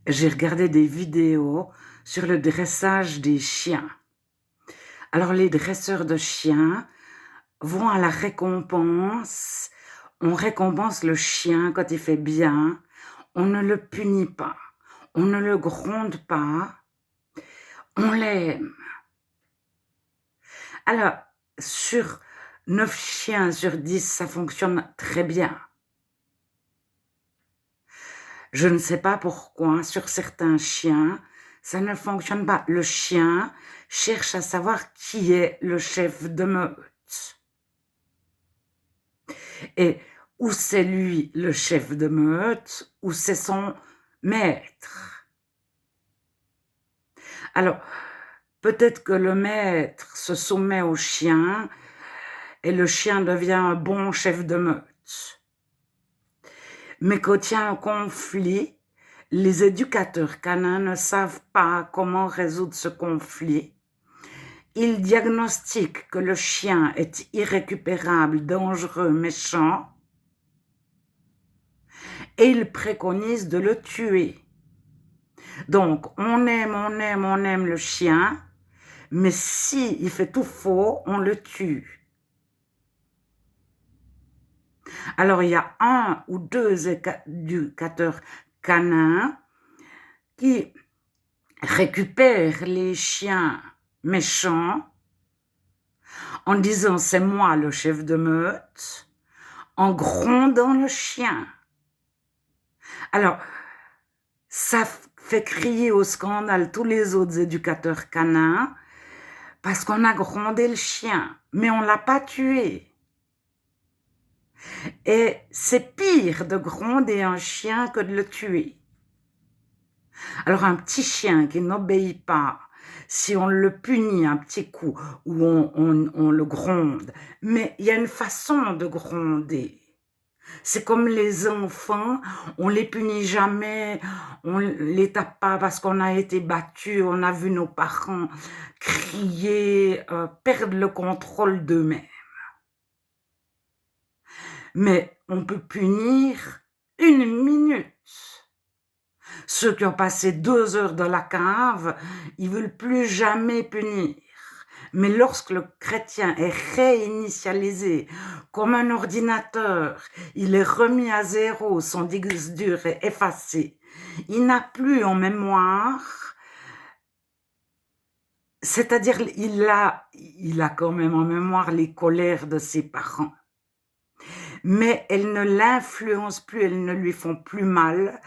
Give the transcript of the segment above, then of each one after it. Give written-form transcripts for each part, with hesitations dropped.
j'ai regardé des vidéos sur le dressage des chiens. Alors les dresseurs de chiens vont à la récompense, on récompense le chien quand il fait bien, on ne le punit pas, on ne le gronde pas, on l'aime. Alors, sur 9 chiens sur 10, ça fonctionne très bien. Je ne sais pas pourquoi, sur certains chiens, ça ne fonctionne pas. Le chien cherche à savoir qui est le chef de meute. Et ou c'est lui le chef de meute, ou c'est son maître. Alors, peut-être que le maître se soumet au chien et le chien devient un bon chef de meute. Mais quand il y a un conflit, les éducateurs canins ne savent pas comment résoudre ce conflit. Ils diagnostiquent que le chien est irrécupérable, dangereux, méchant, et ils préconisent de le tuer. Donc, on aime le chien, mais si il fait tout faux, on le tue. Alors, il y a 1 ou 2 éducateurs canins qui récupèrent les chiens méchants en disant « c'est moi le chef de meute », en grondant le chien. Alors, ça fait crier au scandale tous les autres éducateurs canins parce qu'on a grondé le chien, mais on ne l'a pas tué. Et c'est pire de gronder un chien que de le tuer. Alors un petit chien qui n'obéit pas, si on le punit un petit coup ou on le gronde, mais il y a une façon de gronder. C'est comme les enfants, on les punit jamais, on les tape pas parce qu'on a été battu, on a vu nos parents crier, perdre le contrôle d'eux-mêmes. Mais on peut punir 1 minute. Ceux qui ont passé 2 heures dans la cave, ils veulent plus jamais punir. Mais lorsque le chrétien est réinitialisé comme un ordinateur, il est remis à zéro, son disque dur est effacé, il n'a plus en mémoire, c'est-à-dire il a quand même en mémoire les colères de ses parents. Mais elles ne l'influencent plus, elles ne lui font plus mal,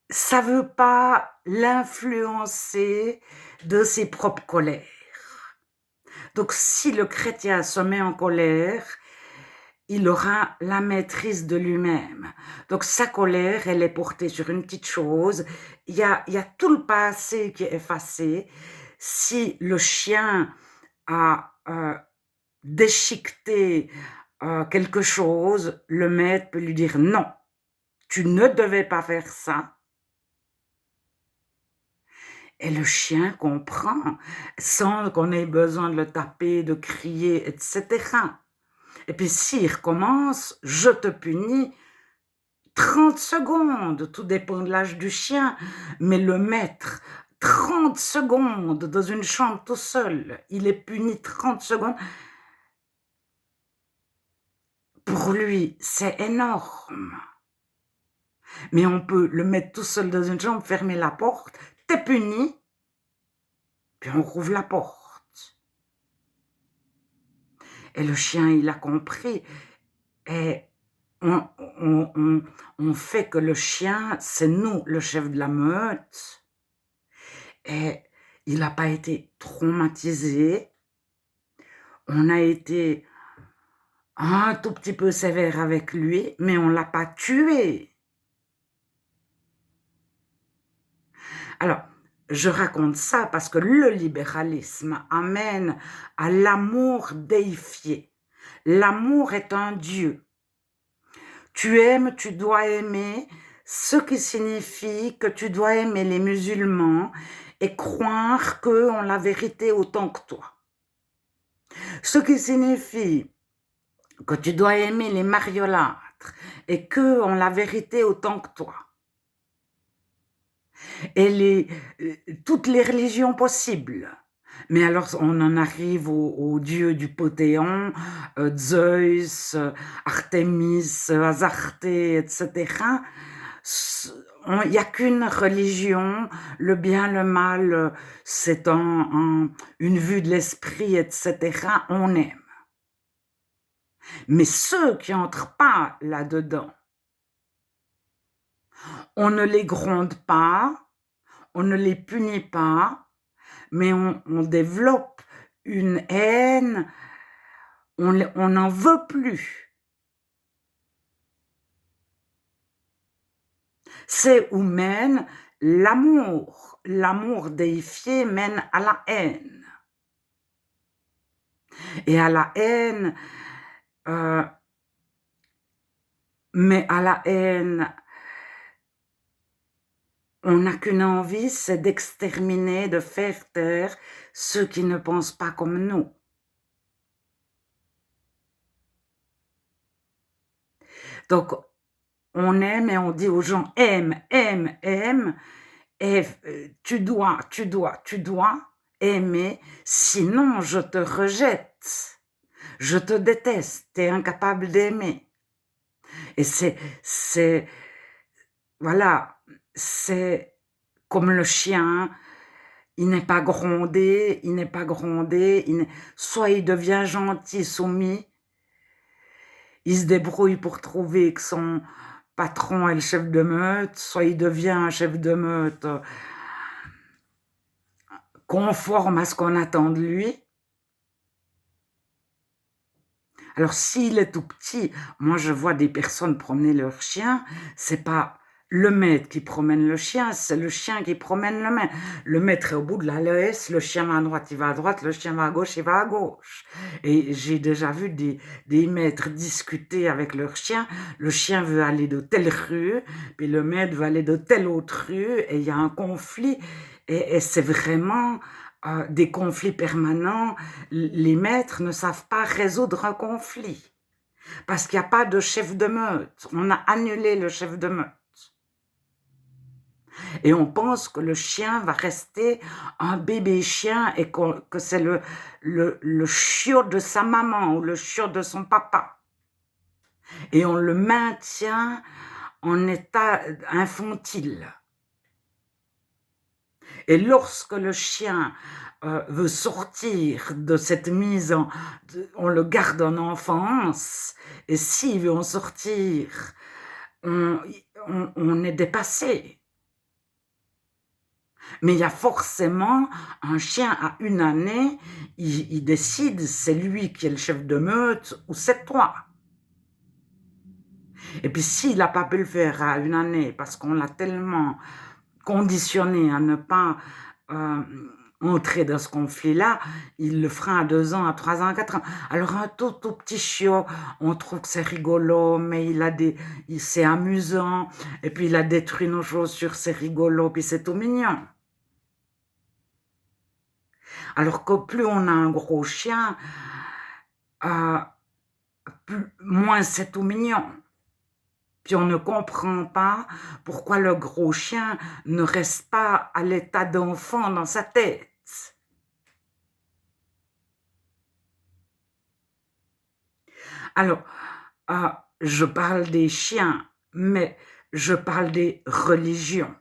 ça veut pas l'influencer de ses propres colères. Donc, si le chrétien se met en colère, il aura la maîtrise de lui-même. Donc, sa colère, elle est portée sur une petite chose. Il y a tout le passé qui est effacé. Si le chien a déchiqueté quelque chose, le maître peut lui dire « Non, tu ne devais pas faire ça ». Et le chien comprend, sans qu'on ait besoin de le taper, de crier, etc. Et puis s'il recommence, je te punis 30 secondes, tout dépend de l'âge du chien, mais le maître, 30 secondes dans une chambre tout seul, il est puni 30 secondes. Pour lui, c'est énorme. Mais on peut le mettre tout seul dans une chambre, fermer la porte, t'es puni, puis on rouvre la porte. Et le chien, il a compris. Et on fait que le chien, c'est nous, le chef de la meute. Et il n'a pas été traumatisé. On a été un tout petit peu sévère avec lui, mais on ne l'a pas tué. Alors, je raconte ça parce que le libéralisme amène à l'amour déifié. L'amour est un Dieu. Tu aimes, tu dois aimer, ce qui signifie que tu dois aimer les musulmans et croire qu'eux ont la vérité autant que toi. Ce qui signifie que tu dois aimer les mariolâtres quatre et qu'eux ont la vérité autant que toi. Et toutes les religions possibles. Mais alors, on en arrive aux dieux du Panthéon, Zeus, Artémis, Astarté, etc. Il n'y a qu'une religion, le bien, le mal, c'est une vue de l'esprit, etc. On aime. Mais ceux qui n'entrent pas là-dedans, on ne les gronde pas, on ne les punit pas, mais on développe une haine, on n'en veut plus. C'est où mène l'amour. L'amour déifié mène à la haine. Et à la haine, mais à la haine, on n'a qu'une envie, c'est d'exterminer, de faire taire ceux qui ne pensent pas comme nous. Donc, on aime et on dit aux gens aime, aime, aime, et tu dois aimer, sinon je te rejette, je te déteste, tu es incapable d'aimer. Et voilà, c'est comme le chien, il n'est pas grondé, soit il devient gentil, soumis, il se débrouille pour trouver que son patron est le chef de meute, soit il devient un chef de meute conforme à ce qu'on attend de lui. Alors s'il est tout petit, moi je vois des personnes promener leur chien, c'est pas le maître qui promène le chien, c'est le chien qui promène le maître. Le maître est au bout de la laisse, le chien va à droite, il va à droite, le chien va à gauche, il va à gauche. Et j'ai déjà vu des maîtres discuter avec leur chien, le chien veut aller de telle rue, puis le maître veut aller de telle autre rue, et il y a un conflit, et c'est vraiment des conflits permanents. Les maîtres ne savent pas résoudre un conflit, parce qu'il n'y a pas de chef de meute, on a annulé le chef de meute. Et on pense que le chien va rester un bébé chien et que c'est le chiot de sa maman ou le chiot de son papa. Et on le maintient en état infantile. Et lorsque le chien veut sortir de cette mise on le garde en enfance, et s'il veut en sortir, on est dépassé. Mais il y a forcément un chien à 1 année, il décide, c'est lui qui est le chef de meute ou c'est toi. Et puis s'il n'a pas pu le faire à 1 année, parce qu'on l'a tellement conditionné à ne pas entrer dans ce conflit-là, il le fera à 2 ans, à 3 ans, à 4 ans. Alors un tout petit chiot, on trouve que c'est rigolo, mais c'est amusant, et puis il a détruit nos chaussures, c'est rigolo, puis c'est tout mignon. Alors que plus on a un gros chien, moins c'est tout mignon. Puis on ne comprend pas pourquoi le gros chien ne reste pas à l'état d'enfant dans sa tête. Alors, je parle des chiens, mais je parle des religions.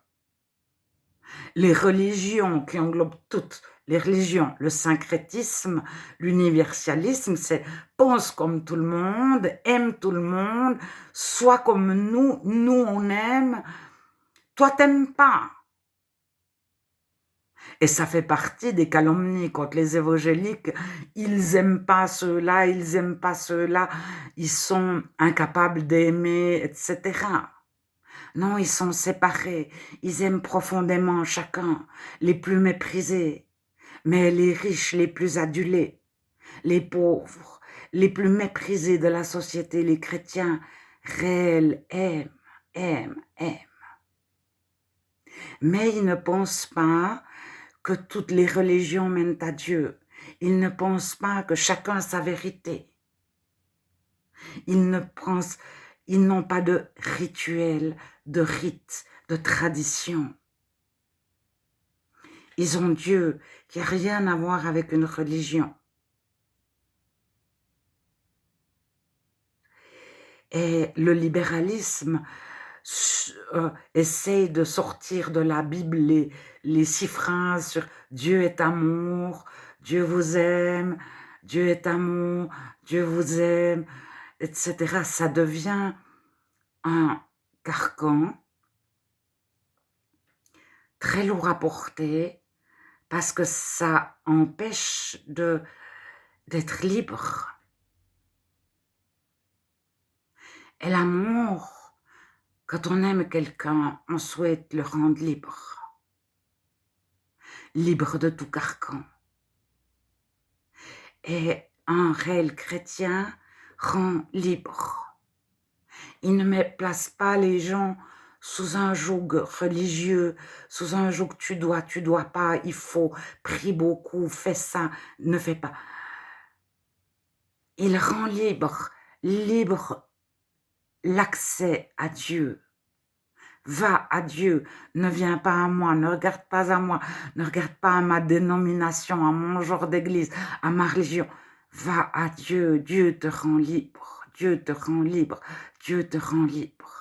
Les religions qui englobent toutes les religions, le syncrétisme, l'universalisme, c'est pense comme tout le monde, aime tout le monde, sois comme nous, nous on aime, toi t'aimes pas. Et ça fait partie des calomnies quand les évangéliques, ils aiment pas ceux-là, ils aiment pas ceux-là, ils sont incapables d'aimer, etc. Non, ils sont séparés, ils aiment profondément chacun, les plus méprisés, mais les riches les plus adulés, les pauvres, les plus méprisés de la société, les chrétiens réels aiment, aiment, aiment. Mais ils ne pensent pas que toutes les religions mènent à Dieu. Ils ne pensent pas que chacun a sa vérité. Ils Ils n'ont pas de rituel, de rite, de tradition. Ils ont Dieu qui n'a rien à voir avec une religion. Et le libéralisme essaye de sortir de la Bible les 6 phrases sur Dieu est amour, Dieu vous aime, Dieu est amour, Dieu vous aime, etc. Ça devient un carcan très lourd à porter parce que ça empêche d'être libre. Et l'amour, quand on aime quelqu'un, on souhaite le rendre libre. Libre de tout carcan. Et un réel chrétien rend libre. Il ne place pas les gens sous un joug religieux, sous un joug tu dois pas, il faut, prie beaucoup, fais ça, ne fais pas. Il rend libre l'accès à Dieu. Va à Dieu, ne viens pas à moi, ne regarde pas à moi, ne regarde pas à ma dénomination, à mon genre d'église, à ma religion. Va à Dieu, Dieu te rend libre, Dieu te rend libre, Dieu te rend libre.